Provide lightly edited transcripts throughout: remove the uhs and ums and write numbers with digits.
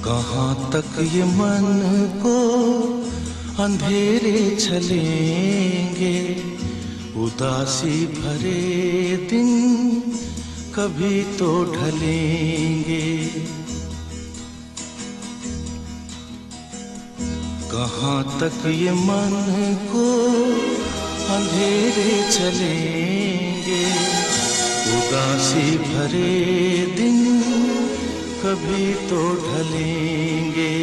कहाँ तक ये मन को अंधेरे चलेंगे, उदासी भरे दिन कभी तो ढलेंगे। कहाँ तक ये मन को अंधेरे चलेंगे, उदासी भरे दिन कभी तो ढलेंगे।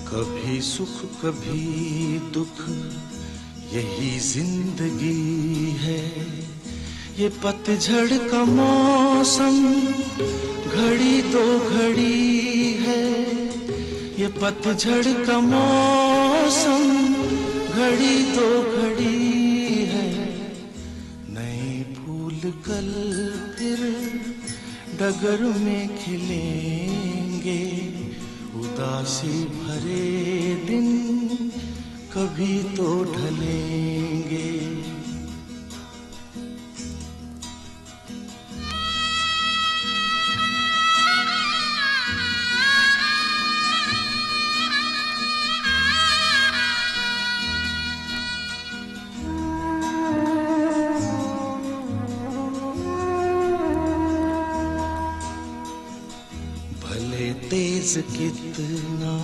कभी सुख कभी दुख यही जिंदगी है, ये पतझड़ का मौसम घड़ी दो घड़ी है। ये पतझड़ का मौसम घड़ी दो घड़ी है। नए फूल कल फिर डगर में खिलेंगे, उदासी भरे दिन कभी तो ढलेंगे। भले तेज कितना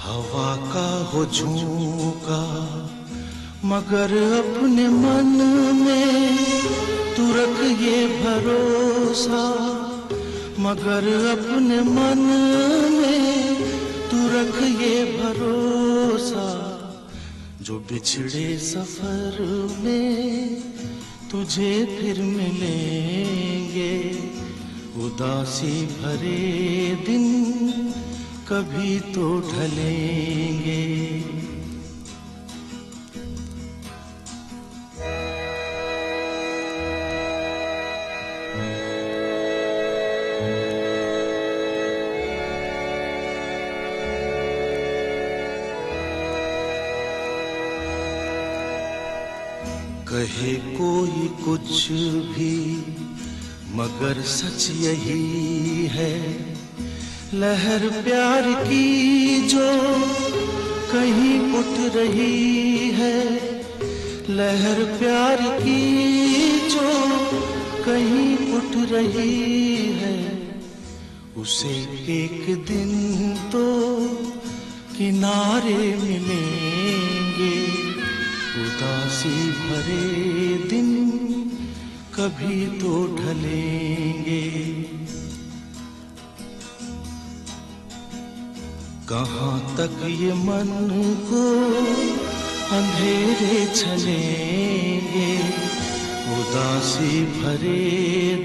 हवा का हो झोंका, मगर अपने मन में तू रख ये भरोसा, मगर अपने मन में तू रख ये भरोसा। जो बिछड़े सफर में तुझे फिर मिलेंगे, उदासी भरे दिन कभी तो ढलेंगे। कहे कोई कुछ भी मगर सच यही है, लहर प्यार की जो कहीं उठ रही है, लहर प्यार की जो कहीं उठ रही है। उसे एक दिन तो किनारे मिलेंगे, उदासी भरे दिन कभी तो ढलेंगे। कहाँ तक ये मन को अंधेरे चलेंगे, उदासी भरे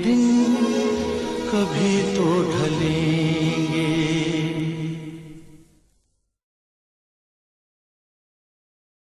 दिन कभी तो ढलेंगे।